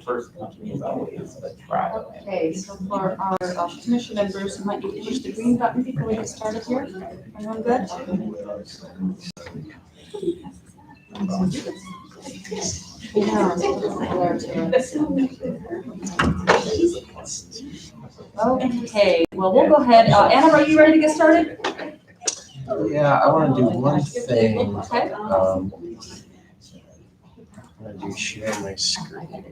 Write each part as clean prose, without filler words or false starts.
first company is always a trial. Okay, so for our commission members who might need to push the green button before we get started here. Everyone good? Okay, well, we'll go ahead. Anna, are you ready to get started? Yeah, I want to do one thing. Okay. I'm going to do share my screen.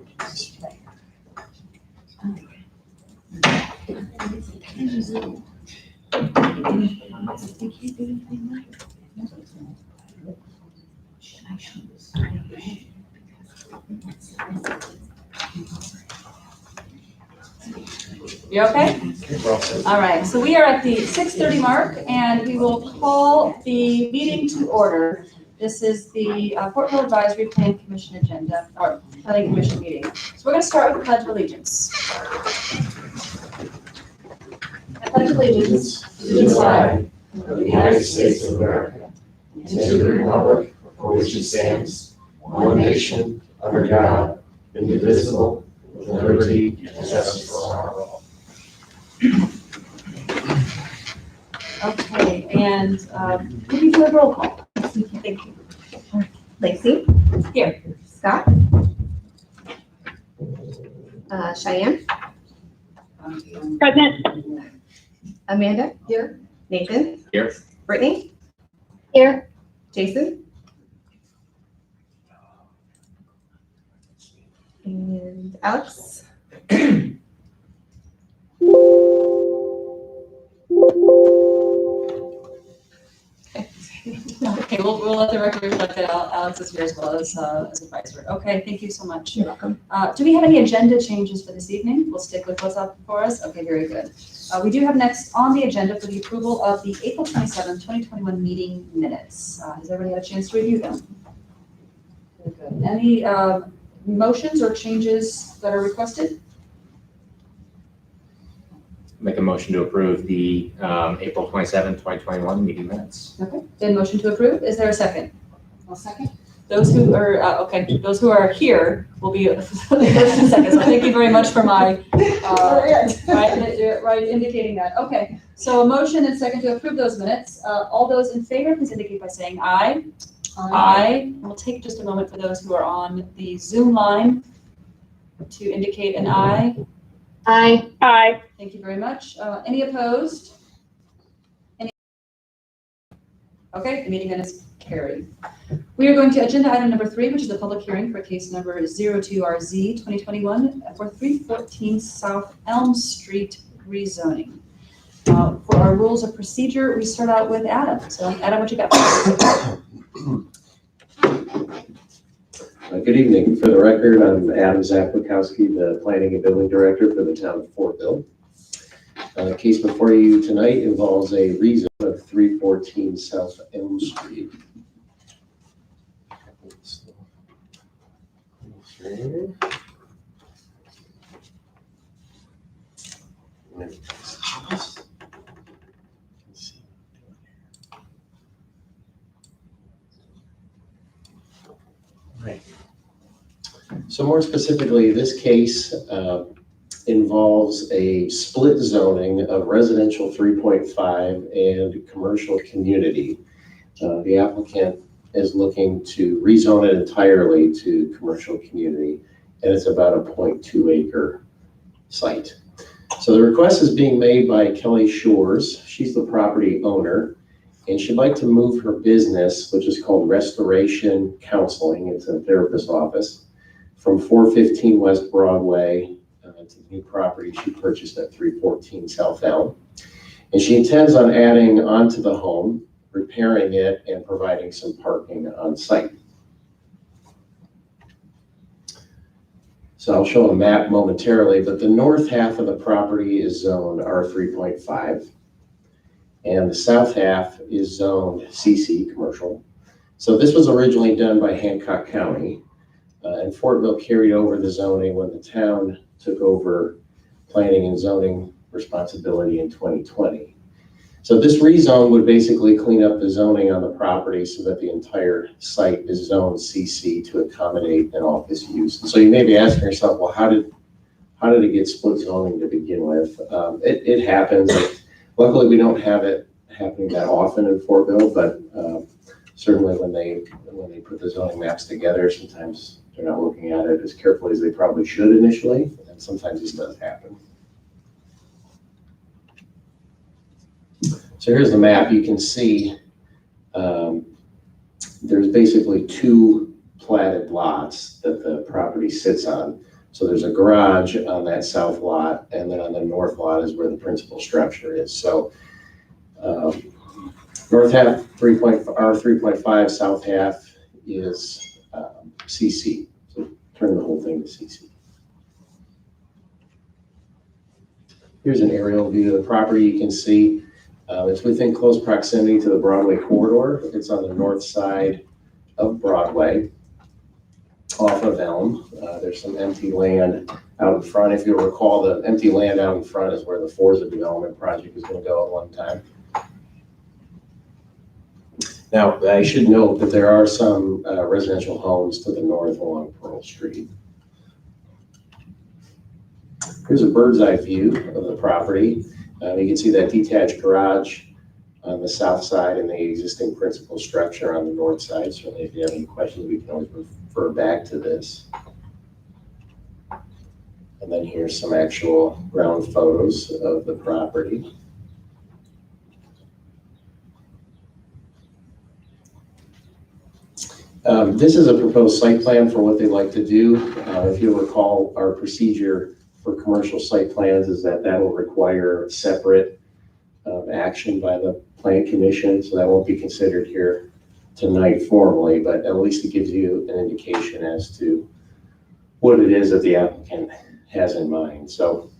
You okay? All right, so we are at the 6:30 mark and we will call the meeting to order. This is the Fortville Advisory Plan Commission agenda, or Planning Commission meeting. So we're going to start with the Pledge of Allegiance. I pledge allegiance to the flag of the United States of America, and to the republic for which it stands, one nation, under God, indivisible, with liberty and justice for all. Okay, and can you do a roll call? Thank you. Lacey? Here. Scott? Cheyenne? Present. Amanda? Here. Nathan? Here. Brittany? Here. Jason? And Alex? Okay, we'll let the record reflect that Alex is here as well as advisor. Okay, thank you so much. You're welcome. Do we have any agenda changes for this evening? We'll stick with what's up for us. Okay, very good. We do have next on the agenda for the approval of the April 27, 2021 meeting minutes. Has everybody had a chance to review them? Very good. Any motions or changes that are requested? Make a motion to approve the April 27, 2021 meeting minutes. Okay, then motion to approve. Is there a second? I'll second. Those who are, those who are here will be the first and second. So thank you very much for my, right, indicating that. Okay, so a motion and second to approve those minutes. All those in favor, please indicate by saying aye. Aye. We'll take just a moment for those who are on the Zoom line to indicate an aye. Aye. Aye. Thank you very much. Any opposed? Okay, the meeting minutes carried. We are going to agenda item number 3, which is the public hearing for case number 02RZ 2021 for 314 South Elm Street rezoning. For our rules of procedure, we start out with Adam. So Adam, what you got? Good evening. For the record, I'm Adam Zaplikowski, the Planning and Building Director for the town of Fortville. The case before you tonight involves a rezone of 314 South Elm Street. Right. So more specifically, this case involves a split zoning of residential 3.5 and commercial community. The applicant is looking to rezone it entirely to commercial community, and it's about a 0.2 acre site. So the request is being made by Kelly Shores. She's the property owner, and she'd like to move her business, which is called Restoration Counseling. It's a therapist's office, from 415 West Broadway to the new property she purchased at 314 South Elm. And she intends on adding onto the home, repairing it, and providing some parking on site. So I'll show a map momentarily, but the north half of the property is zoned R3.5, and the south half is zoned CC, commercial. So this was originally done by Hancock County, and Fortville carried over the zoning when the town took over planning and zoning responsibility in 2020. So this rezone would basically clean up the zoning on the property so that the entire site is zoned CC to accommodate an office use. And so you may be asking yourself, well, how did it get split zoning to begin with? It happens. Luckily, we don't have it happening that often in Fortville, but certainly when they put the zoning maps together, sometimes they're not looking at it as carefully as they probably should initially, and sometimes this does happen. So here's the map. You can see there's basically two platted lots that the property sits on. So there's a garage on that south lot, and then on the north lot is where the principal structure is. So north half 3.5, south half is CC. So turn the whole thing to CC. Here's an aerial view of the property. You can see it's within close proximity to the Broadway corridor. It's on the north side of Broadway, off of Elm. There's some empty land out in front. If you recall, the empty land out in front is where the Forza development project is going to go at one time. Now, I should note that there are some residential homes to the north along Pearl Street. Here's a bird's eye view of the property. You can see that detached garage on the south side and the existing principal structure on the north side. Certainly, if you have any questions, we can always refer back to this. And then here's some actual ground photos of the property. This is a proposed site plan for what they'd like to do. If you recall, our procedure for commercial site plans is that will require separate action by the Plan Commission, so that won't be considered here tonight formally, but at least it gives you an indication as to what it is that the applicant has in mind. So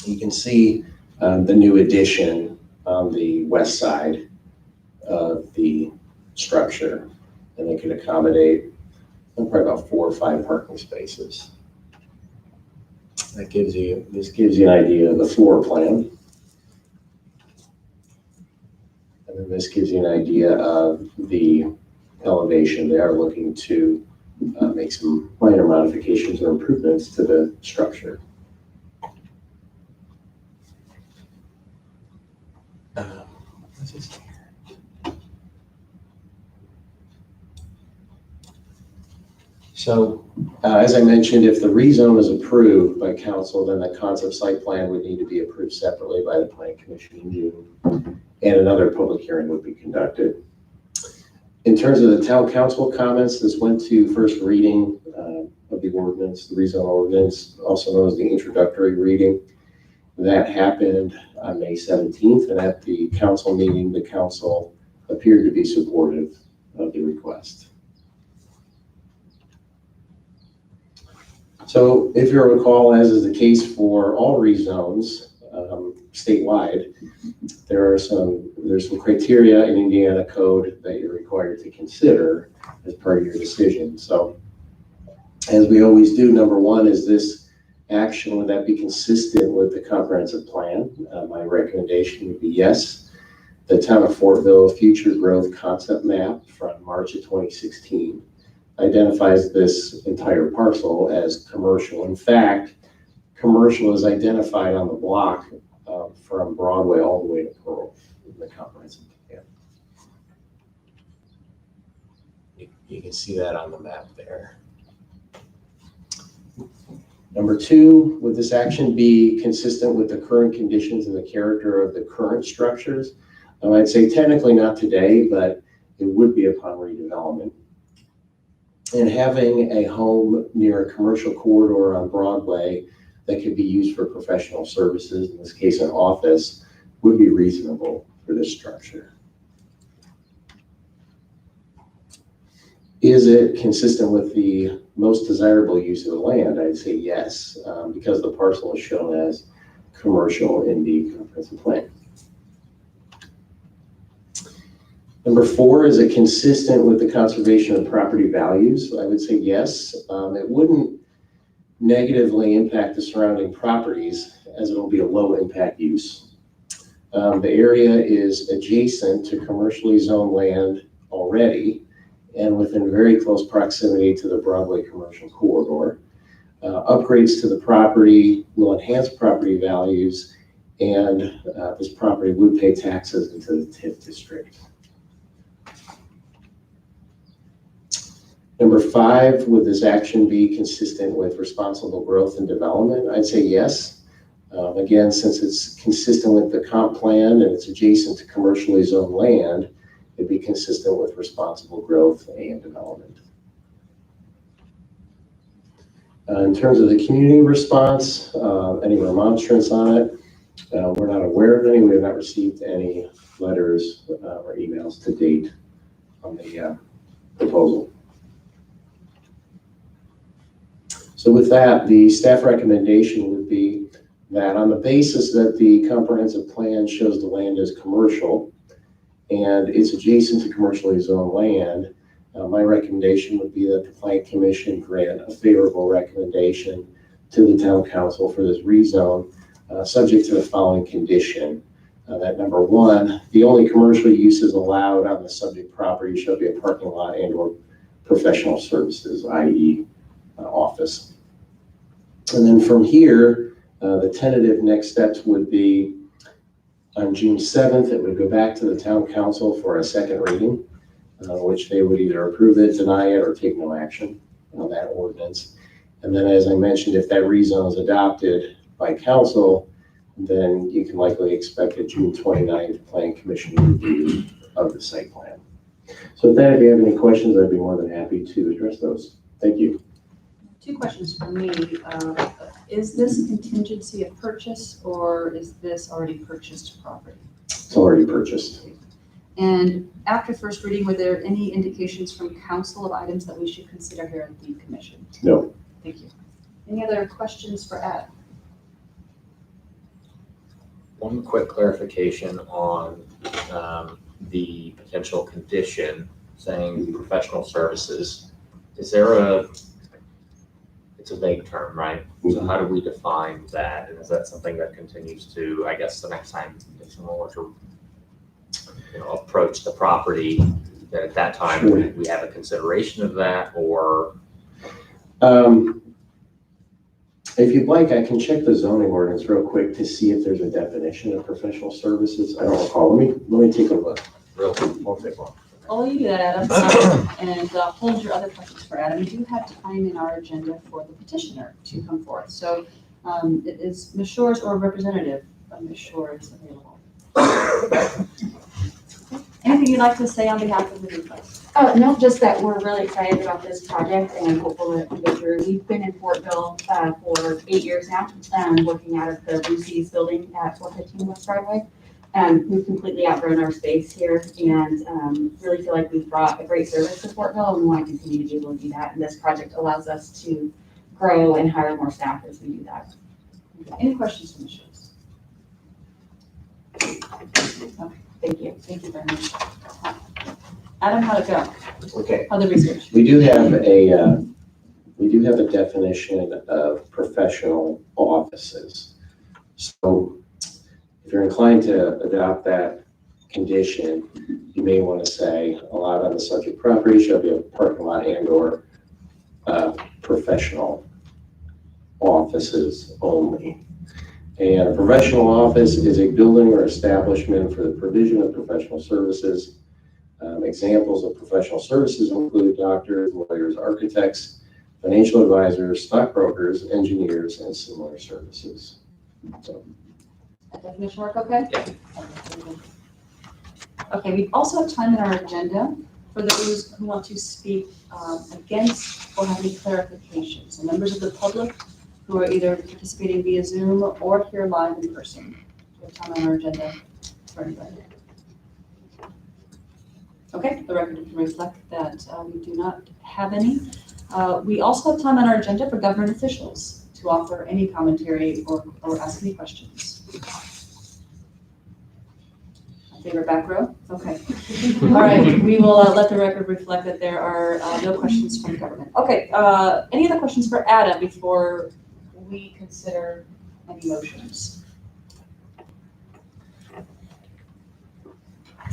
you can see the new addition on the west side of the structure, and they could accommodate probably about 4 or 5 parking spaces. This gives you an idea of the floor plan. And then this gives you an idea of the elevation. They are looking to make some minor modifications or improvements to the structure. What's this here? So, as I mentioned, if the rezone is approved by council, then the concept site plan would need to be approved separately by the Plan Commission in June, and another public hearing would be conducted. In terms of the town council comments, this went to first reading of the ordinance, the rezone ordinance, also known as the introductory reading. That happened on May 17th, and at the council meeting, the council appeared to be supportive of the request. So if you recall, as is the case for all rezones statewide, there's some criteria in Indiana code that you're required to consider as part of your decision. So as we always do, number one is this action, would that be consistent with the comprehensive plan? My recommendation would be yes. The Town of Fortville Future Growth Concept Map from March of 2016 identifies this entire parcel as commercial. In fact, commercial is identified on the block from Broadway all the way to Pearl in the comprehensive plan. You can see that on the map there. Number two, would this action be consistent with the current conditions and the character of the current structures? I'd say technically not today, but it would be upon redevelopment. And having a home near a commercial corridor on Broadway that could be used for professional services, in this case an office, would be reasonable for this structure. Is it consistent with the most desirable use of the land? I'd say yes, because the parcel is shown as commercial in the comprehensive plan. Number four, is it consistent with the conservation of property values? I would say yes. It wouldn't negatively impact the surrounding properties, as it will be a low impact use. The area is adjacent to commercially zoned land already and within very close proximity to the Broadway commercial corridor. Upgrades to the property will enhance property values, and this property would pay taxes into the TIF district. Number 5, would this action be consistent with responsible growth and development? I'd say yes. Again, since it's consistent with the comp plan and it's adjacent to commercially zoned land, it'd be consistent with responsible growth and development. In terms of the community response, any remonstrance on it, we're not aware of any. We have not received any letters or emails to date on the proposal. So with that, the staff recommendation would be that on the basis that the comprehensive plan shows the land as commercial and it's adjacent to commercially zoned land, my recommendation would be that the Plan Commission grant a favorable recommendation to the Town Council for this rezone, subject to the following condition. That number 1, the only commercial uses allowed on the subject property shall be a parking lot and/or professional services, i.e. Office. And then from here, the tentative next steps would be on June 7th, it would go back to the Town Council for a second reading, which they would either approve it, deny it, or take no action on that ordinance. And then, as I mentioned, if that rezone is adopted by council, then you can likely expect a June 29th Plan Commission review of the site plan. So with that, if you have any questions, I'd be more than happy to address those. Thank you. 2 questions from me. Is this contingency of purchase, or is this already purchased property? It's already purchased. And after first reading, were there any indications from council of items that we should consider here at the commission? No. Thank you. Any other questions for Adam? One quick clarification on the potential condition saying professional services. Is there it's a vague term, right? So how do we define that? And is that something that continues to, I guess the next time if someone were to approach the property, that at that time we have a consideration of that, or? If you'd like, I can check the zoning ordinance real quick to see if there's a definition of professional services. I don't recall. Let me take a look. Real quick, we'll take one. While you do that, Adam, and hold your other questions for Adam, we do have time in our agenda for the petitioner to come forth. So is Ms. Shores or a representative of Ms. Shores available? Anything you'd like to say on behalf of the request? Oh, no, just that we're really excited about this project and hopeful that we go through. We've been in Fortville for 8 years now, working out of the Lucy's building at 415 West Broadway. We've completely outgrown our space here and really feel like we've brought a great service to Fortville, and we want to continue to be able to do that. And this project allows us to grow and hire more staff as we do that. Any questions from Ms. Shores? Okay, thank you. Thank you very much. Adam, how'd it go? Okay. How'd the research? We do have a definition of professional offices. So if you're inclined to adopt that condition, you may want to say allowed on the subject property shall be a parking lot and/or professional offices only. And a professional office is a building or establishment for the provision of professional services. Examples of professional services include doctors, lawyers, architects, financial advisors, stockbrokers, engineers, and similar services. So, That definition work okay? Yeah. Okay, we also have time in our agenda for those who want to speak against or have any clarifications. So members of the public who are either participating via Zoom or here live in person. We have time on our agenda for anybody. Okay, the record can reflect that we do not have any. We also have time on our agenda for government officials to offer any commentary or ask any questions. My favorite back row? Okay. All right, we will let the record reflect that there are no questions from government. Okay, any other questions for Ada before we consider any motions?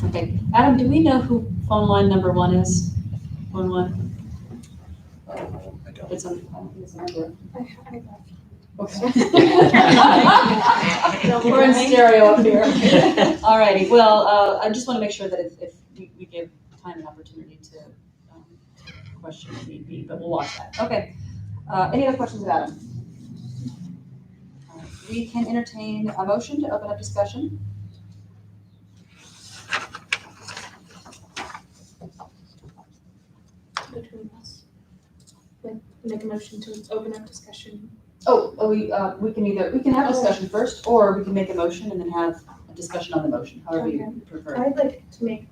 Okay, Adam, do we know who phone line number 1 is? 11? I don't. It's on, I don't think it's a number. Don't We're in worry. stereo up here. All righty, well, I just want to make sure that if we give time and opportunity to question if need be, but we'll watch that. Okay. Any other questions of Adam? All right, we can entertain a motion to open up discussion. Between us. Make a motion to open up discussion. We can have discussion first, or we can make a motion and then have a discussion on the motion, however you prefer. I'd like to make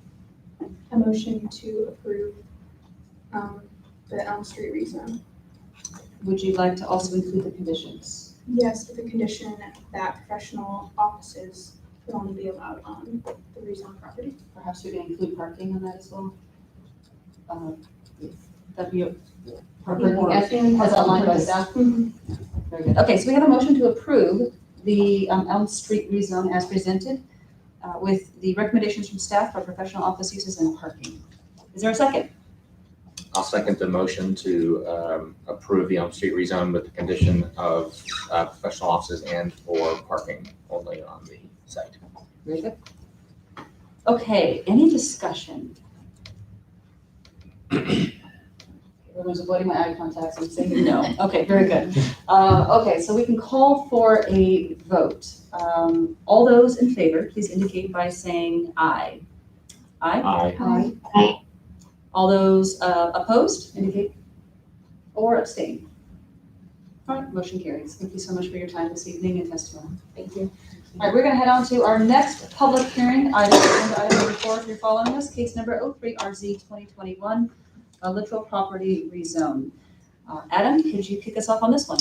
a motion to approve the Elm Street rezone. Would you like to also include the conditions? Yes, with the condition that professional offices would only be allowed on the rezone property. Perhaps we can include parking on that as well? That'd be parking as outlined by staff? Very good. Okay, so we have a motion to approve the Elm Street rezone as presented with the recommendations from staff for professional office uses and parking. Is there a second? I'll second the motion to approve the Elm Street rezone with the condition of professional offices and for parking only on the site. Very good. Okay, any discussion? Everyone's avoiding my eye contact, so I'm saying no. Okay, very good. Okay, so we can call for a vote. All those in favor, please indicate by saying aye. Aye? Aye. All those opposed, indicate or abstain. All right, motion carries. Thank you so much for your time this evening and testimony. Thank you. All right, we're going to head on to our next public hearing, item number 4, if you're following us, case number 03RZ 2021, literal property rezone. Adam, could you kick us off on this one?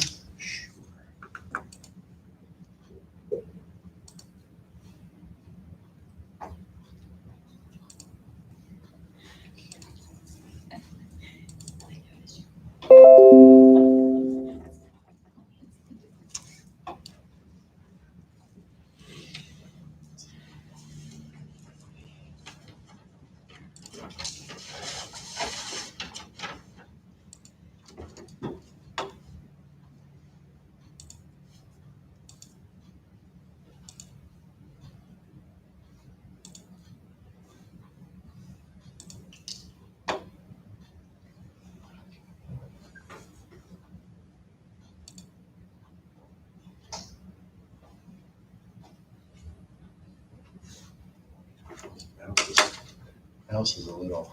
House is a little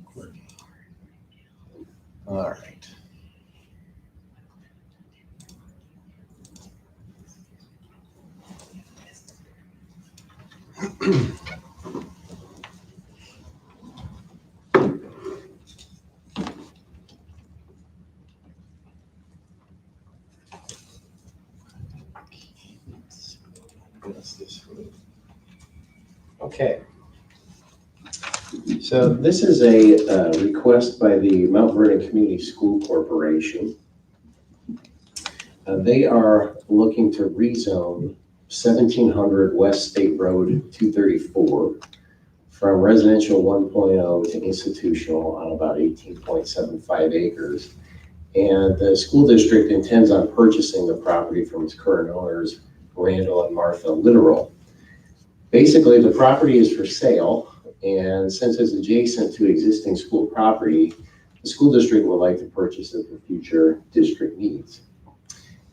quirky. All right. Okay. So this is a request by the Mount Vernon Community School Corporation. They are looking to rezone 1700 West State Road 234 from residential 1.0 to institutional on about 18.75 acres. And the school district intends on purchasing the property from its current owners, Randall and Martha Literal. Basically, the property is for sale, and since it's adjacent to existing school property, the school district would like to purchase it for future district needs.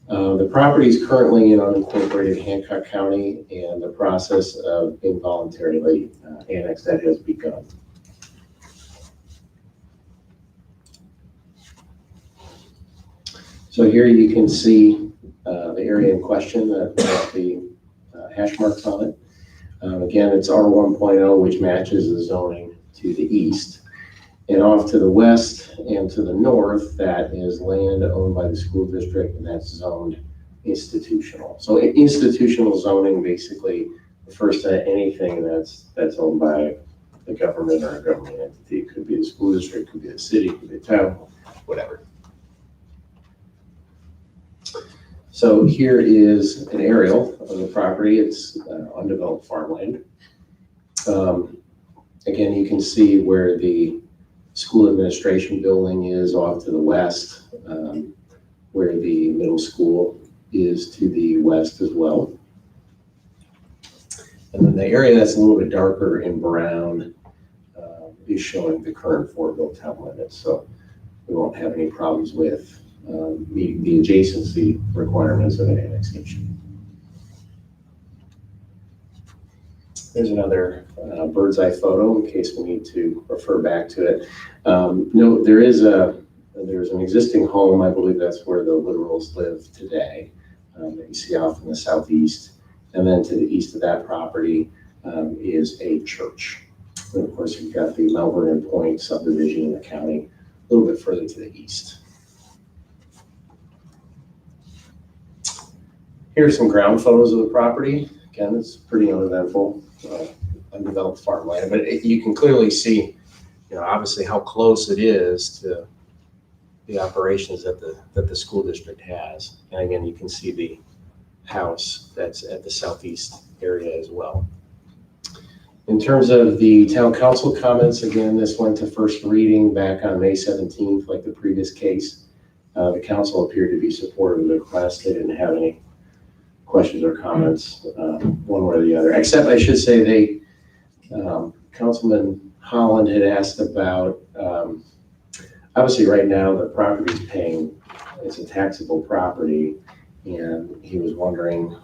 The property is currently in unincorporated Hancock County, and the process of involuntarily annex that has begun. So here you can see the area in question that has the hash marks on it. Again, it's R1.0, which matches the zoning to the east. And off to the west and to the north, that is land owned by the school district, and that's zoned institutional. So institutional zoning basically refers to anything that's owned by the government or a government entity. It could be the school district, could be the city, could be the town, whatever. So here is an aerial of the property. It's undeveloped farmland. Again, you can see where the school administration building is off to the west, where the middle school is to the west as well. And then the area that's a little bit darker in brown is showing the current Fortville town limits. So we won't have any problems with meeting the adjacency requirements of an annexation. There's another bird's eye photo in case we need to refer back to it. No, there's an existing home. I believe that's where the Literals live today, that you see off in the southeast. And then to the east of that property is a church. And of course, you've got the Mount Vernon Point subdivision in the county a little bit further to the east. Here's some ground photos of the property. Again, it's pretty uneventful, undeveloped farmland, but you can clearly see, obviously how close it is to the operations that the school district has. And again, you can see the house that's at the southeast area as well. In terms of the town council comments, again, this went to first reading back on May 17th, like the previous case. The council appeared to be supportive of the request. They didn't have any questions or comments one way or the other, except I should say Councilman Holland had asked about, obviously right now the property is paying, it's a taxable property, and he was wondering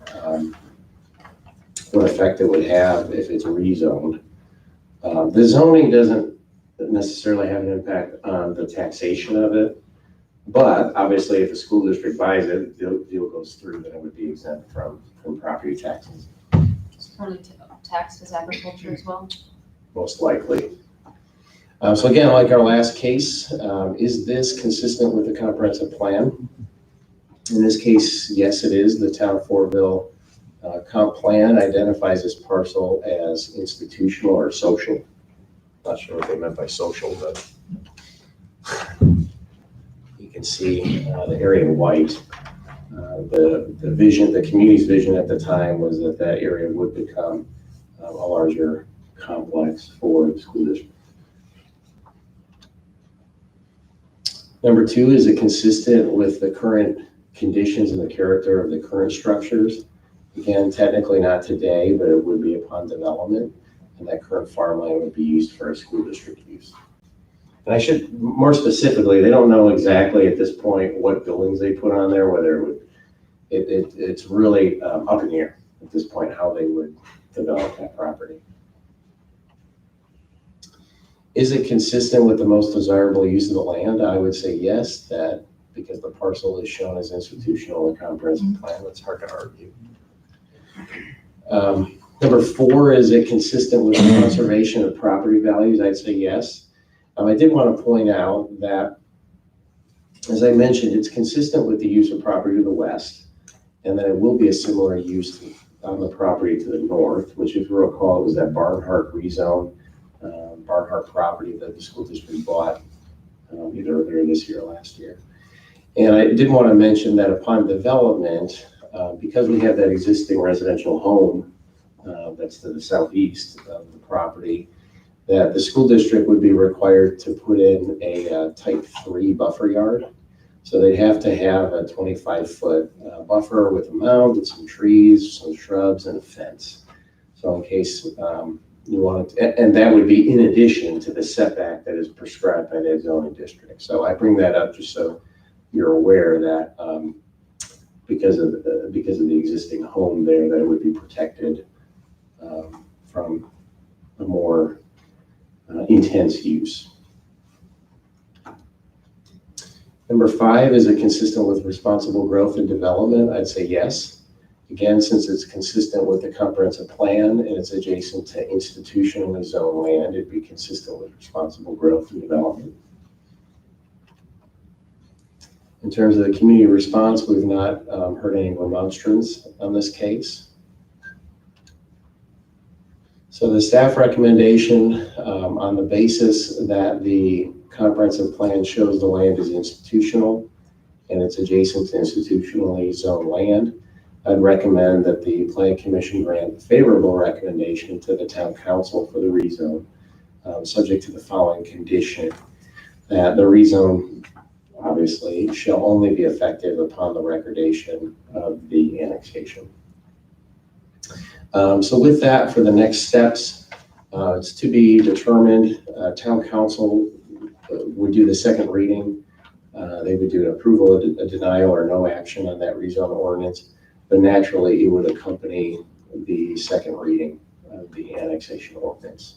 what effect it would have if it's rezoned. The zoning doesn't necessarily have an impact on the taxation of it, but obviously if the school district buys it, the deal goes through, then it would be exempt from property taxes. It's currently taxed as agriculture as well. Most likely. So again, like our last case, is this consistent with the comprehensive plan? In this case, yes, it is. The town of Fortville comp plan identifies this parcel as institutional or social. Not sure what they meant by social, but you can see the area in white. The vision, the community's vision at the time was that that area would become a larger complex for the school district. Number two, is it consistent with the current conditions and the character of the current structures? Again, technically not today, but it would be upon development, and that current farmland would be used for a school district use. And I should, more specifically, they don't know exactly at this point what buildings they put on there, whether it would, it's really up in the air at this point how they would develop that property. Is it consistent with the most desirable use of the land? I would say yes, that because the parcel is shown as institutional in the comprehensive plan, that's hard to argue. Number four, is it consistent with the conservation of property values? I'd say yes. I did want to point out that, as I mentioned, it's consistent with the use of property to the west, and that it will be a similar use on the property to the north, which, if you recall, was that Barnhart rezone, Barnhart property that the school district bought either earlier this year or last year. And I did want to mention that upon development, because we have that existing residential home that's to the southeast of the property, that the school district would be required to put in a type 3 buffer yard. So they'd have to have a 25-foot buffer with a mound and some trees, some shrubs, and a fence. So in case you wanted to, and that would be in addition to the setback that is prescribed by that zoning district. So I bring that up just so you're aware that because of the existing home there, that it would be protected from a more intense use. Number five, is it consistent with responsible growth and development? I'd say yes. Again, since it's consistent with the comprehensive plan and it's adjacent to institutionally zoned land, it'd be consistent with responsible growth and development. In terms of the community response, we've not heard any remonstrance on this case. So the staff recommendation, on the basis that the comprehensive plan shows the land is institutional and it's adjacent to institutionally zoned land, I'd recommend that the Plan Commission grant a favorable recommendation to the Town Council for the rezone, subject to the following condition, that the rezone obviously shall only be effective upon the recordation of the annexation. So with that, for the next steps, it's to be determined. Town Council would do the second reading. They would do an approval, a denial, or no action on that rezone ordinance. But naturally, it would accompany the second reading of the annexation ordinance.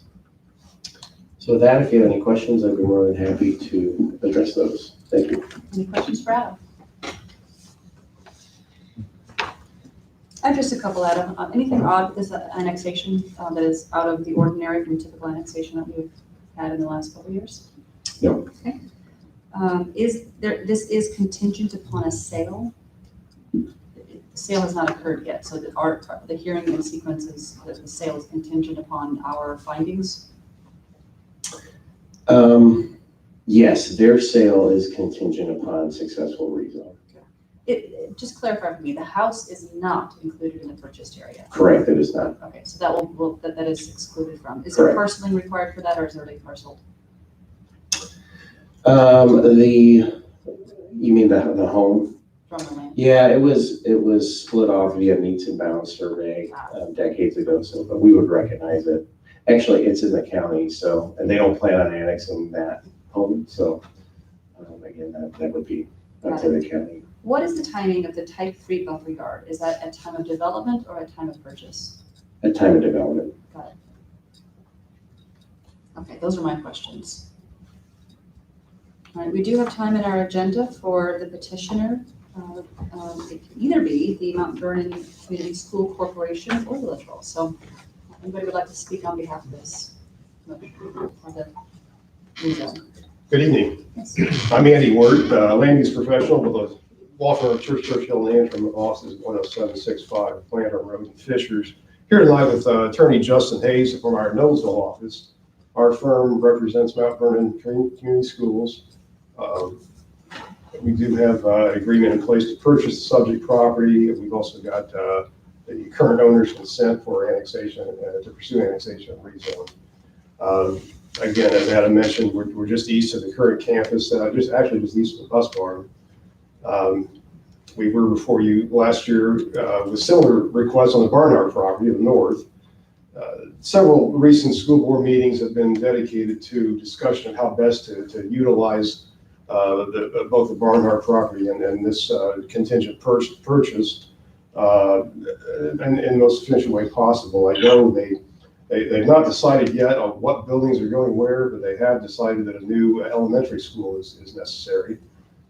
So with that, if you have any questions, I'd be more than happy to address those. Thank you. Any questions for Adam? I have just a couple, Adam. Anything odd with this annexation that is out of the ordinary from typical annexation that we've had in the last couple of years? No. Okay. This is contingent upon a sale? The sale has not occurred yet, so the hearing and sequence is, the sale is contingent upon our findings? Yes, their sale is contingent upon successful rezone. Just clarify for me, the house is not included in the purchased area? Correct, it is not. Okay, so that is excluded from. Is Correct. there parceling required for that, or is it already parceled? You mean the home? From the land? Yeah, it was split off via meets and bounds survey decades ago, so, but we would recognize it. Actually, it's in the county, so, and they don't plan on annexing that home, so, again, that would be up to the county. What is the timing of the type 3 buffer yard? Is that at time of development or at time of purchase? At time of development. Got it. Okay, those are my questions. All right, we do have time in our agenda for the petitioner. It can either be the Mount Vernon Community School Corporation or the Littoral. So anybody would like to speak on behalf of this? Good evening. Yes. I'm Andy Wirt, land use professional with a law firm of Churchill and Antrim. Office is 10765 Planter Road in Fishers. Here tonight with attorney Justin Hayes from our Knowlesville office. Our firm represents Mount Vernon Community Schools. We do have an agreement in place to purchase the subject property. We've also got the current owner's consent for annexation, to pursue annexation and rezone. Again, as Adam mentioned, we're just east of the current campus, just east of the bus barn. We were before you last year with similar requests on the Barnard property to the north. Several recent school board meetings have been dedicated to discussion of how best to utilize both the Barnard property and this contingent purchase in the most efficient way possible. I know they've not decided yet on what buildings are going where, but they have decided that a new elementary school is necessary.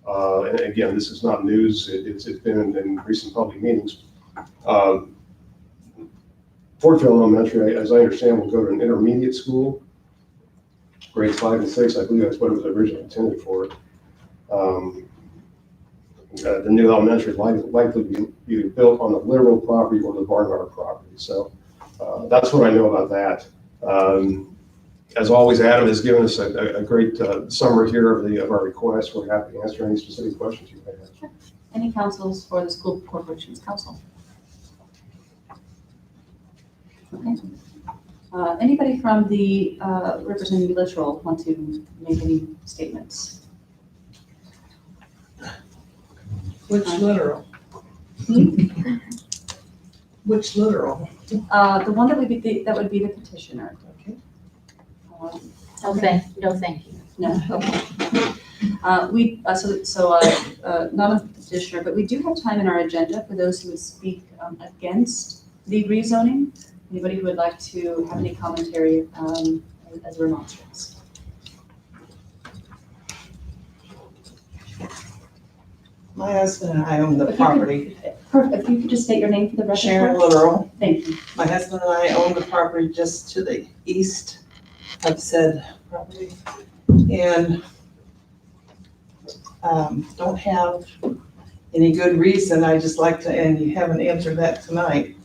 And again, this is not news. It's been in recent public meetings. Fortville Elementary, as I understand, will go to an intermediate school, grades 5 and 6. I believe that's what it was originally intended for. The new elementary is likely to be either built on the Liberal property or the Barnard property. So that's what I know about that. As always, Adam has given us a great summary here of our requests. We're happy to answer any specific questions you may have. Sure. Any councils for the school corporation's council? Okay. Anybody from the representing the Littoral want to make any statements? Which literal? Which literal? The one that would be the petitioner. Okay. No, thank you. No, okay. Not a petitioner, but we do have time in our agenda for those who would speak against the rezoning. Anybody who would like to have any commentary as a remonstrance? My husband and I own the property. Perfect. If you could just state your name for the record. Sharon Literal. Thank you. My husband and I own the property just to the east of said property. And don't have any good reason. I just like to, and you haven't answered that tonight,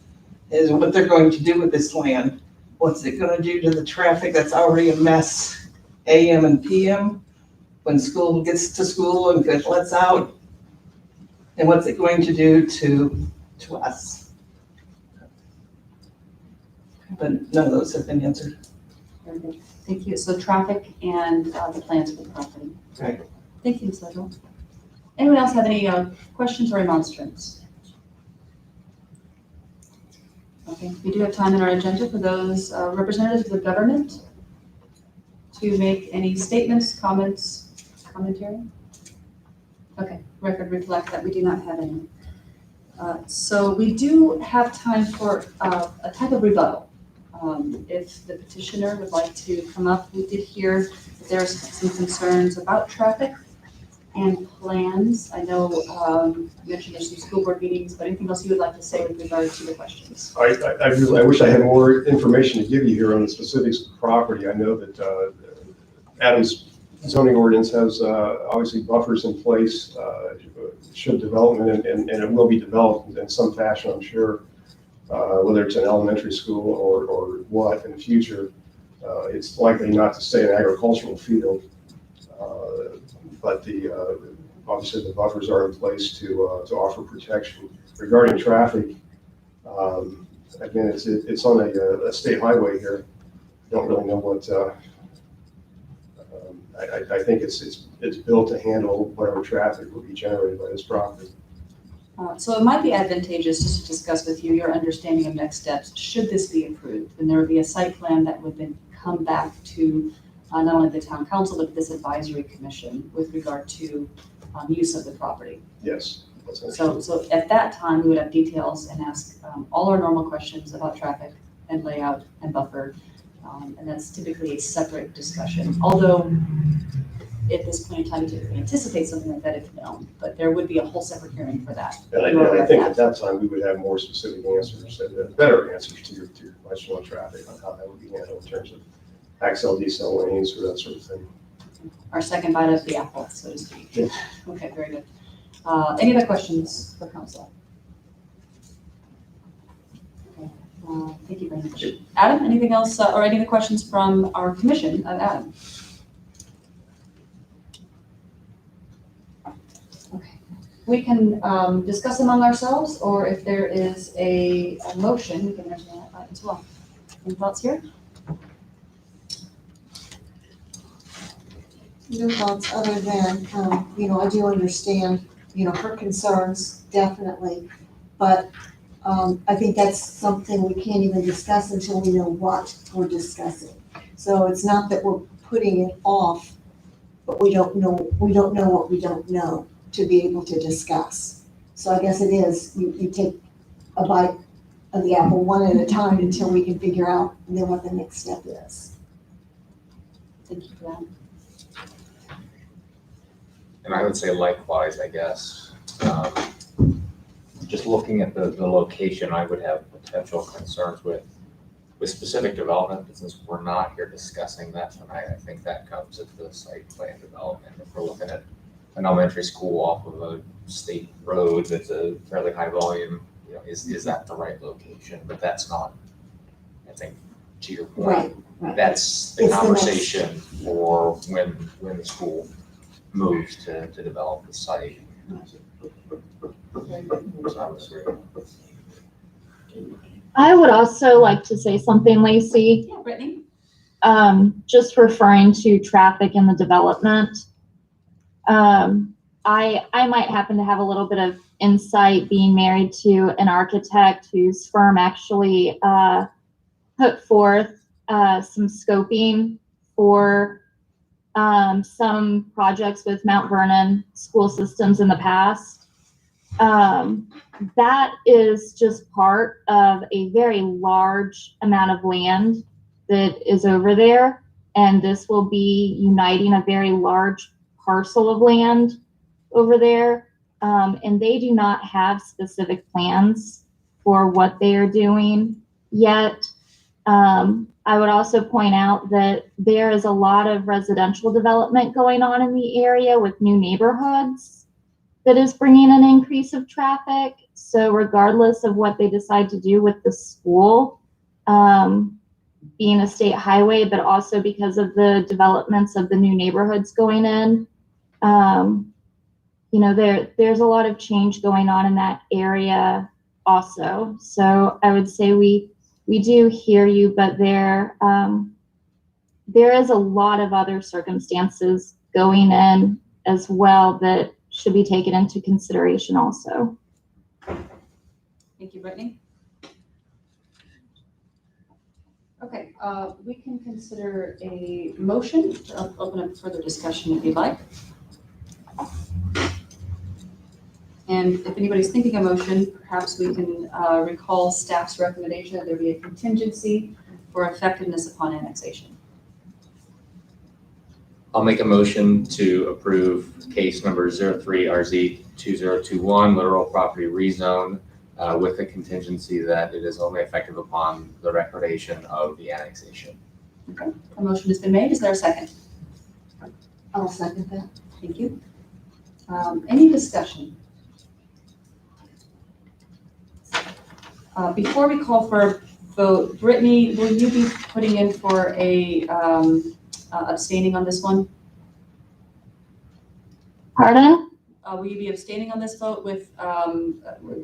is what they're going to do with this land. What's it going to do to the traffic that's already a mess, AM and PM, when school gets to school and lets out? And what's it going to do to to us. But none of those have been answered. Very good. Thank you. So traffic and the plans for the property. Right. Thank you, Ms. Lidle. Anyone else have any questions or remonstrance? Okay, we do have time in our agenda for those representatives of the government to make any statements, comments, commentary. Okay, record reflect that we do not have any. So we do have time for a type of rebuttal. If the petitioner would like to come up, we did hear that there's some concerns about traffic and plans. I know you mentioned there's some school board meetings, but anything else you would like to say with regard to the questions? I wish I had more information to give you here on the specifics of the property. I know that Adams zoning ordinance has obviously buffers in place should development, and it will be developed in some fashion, I'm sure, whether it's an elementary school or what in the future. It's likely not to stay an agricultural field, but obviously the buffers are in place to offer protection. Regarding traffic, again, it's on a state highway here. Don't really know what. I think it's built to handle whatever traffic will be generated by this property. So it might be advantageous just to discuss with you your understanding of next steps. Should this be approved, then there would be a site plan that would then come back to not only the town council, but this advisory commission with regard to use of the property. Yes. So at that time, we would have details and ask all our normal questions about traffic and layout and buffer. And that's typically a separate discussion. Although at this point in time, we typically anticipate something like that if known, but there would be a whole separate hearing for that. And I think at that time, we would have more specific answers and better answers to your question on traffic, on how that would be handled in terms of accel, decel lanes, or that sort of thing. Our second bite of the apple, so to speak. Yeah. Okay, very good. Any other questions for council? Okay, thank you very much. Adam, anything else, or any other questions from our commission? Adam? Okay, we can discuss among ourselves, or if there is a motion, we can mention that as well. Any thoughts here? No thoughts other than, I do understand, her concerns, definitely. But I think that's something we can't even discuss until we know what we're discussing. So it's not that we're putting it off, but we don't know what we don't know to be able to discuss. So I guess it is, you take a bite of the apple one at a time until we can figure out then what the next step is. Thank you for that. And I would say likewise, I guess. Just looking at the location, I would have potential concerns with specific development, but since we're not here discussing that tonight, I think that comes at the site plan development. If we're looking at an elementary school off of a state road that's a fairly high volume, is that the right location? But that's not, I think, to your point, Right. that's the conversation for when the school moves to develop the site. I would also like to say something, Lacey. Yeah, Brittany? Just referring to traffic and the development. I might happen to have a little bit of insight being married to an architect whose firm actually put forth some scoping for some projects with Mount Vernon school systems in the past. That is just part of a very large amount of land that is over there, and this will be uniting a very large parcel of land over there, and they do not have specific plans for what they are doing yet. I would also point out that there is a lot of residential development going on in the area with new neighborhoods that is bringing an increase of traffic. So regardless of what they decide to do with the school, being a state highway, but also because of the developments of the new neighborhoods going in, there's a lot of change going on in that area also. So I would say we do hear you, but there is a lot of other circumstances going in as well that should be taken into consideration also. Thank you, Brittany. Okay, we can consider a motion to open up further discussion if you'd like. And if anybody's thinking a motion, perhaps we can recall staff's recommendation that there be a contingency for effectiveness upon annexation. I'll make a motion to approve case number 03RZ2021, literal property rezone, with the contingency that it is only effective upon the recordation of the annexation. Okay, a motion has been made. Is there a second? I'll second that. Thank you. Any discussion? Before we call for a vote, Brittany, will you be putting in for a abstaining on this one? Pardon? Will you be abstaining on this vote with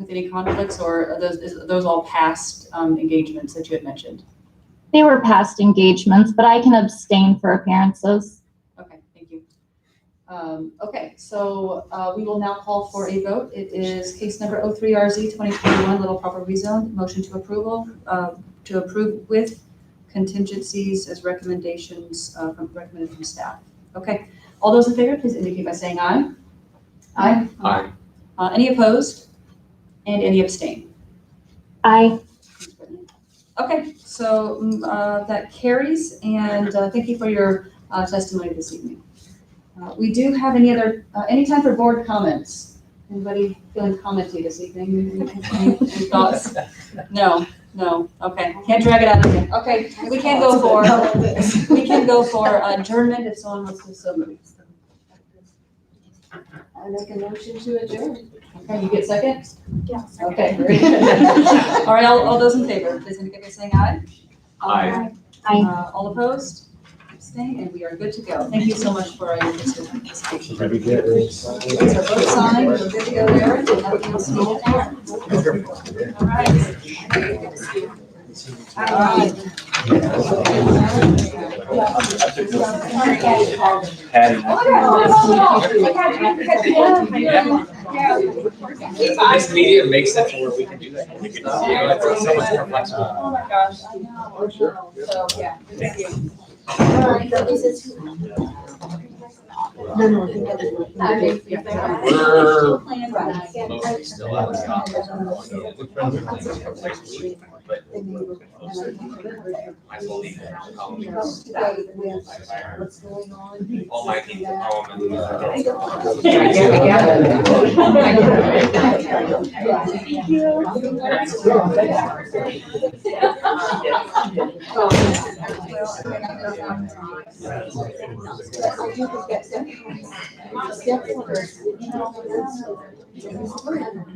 any conflicts, or are those all past engagements that you had mentioned? They were past engagements, but I can abstain for appearances. Okay, thank you. Okay, so we will now call for a vote. It is case number 03RZ2021, Little Proper Rezone. Motion to approve with contingencies as recommendations recommended from staff. Okay, all those in favor, please indicate by saying aye. Aye. Aye. Any opposed? And any abstain? Aye. Okay, so that carries, and thank you for your testimony this evening. We do have any time for board comments? Anybody feeling commenty this evening? Any thoughts? No, okay, can't drag it out again. Okay, we can go for adjournment if someone wants to so move. I make a motion to adjourn. Okay, you get second? Yes. Okay, very good. All right, all those in favor, please indicate by saying aye. Aye. Aye. All opposed? Abstain, and we are good to go. Thank you so much for your participation. Did we get it? So both signed, we're good to go there. Nothing else needed there. All right. All right. This medium makes it to where we can do that. We can, it's so much more flexible. Oh my gosh, I know. So, yeah, good to see you. We're mostly still out of the office. But I believe What's going on? all my people at home and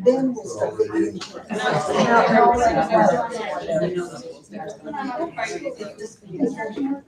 Then we'll start thinking. I know.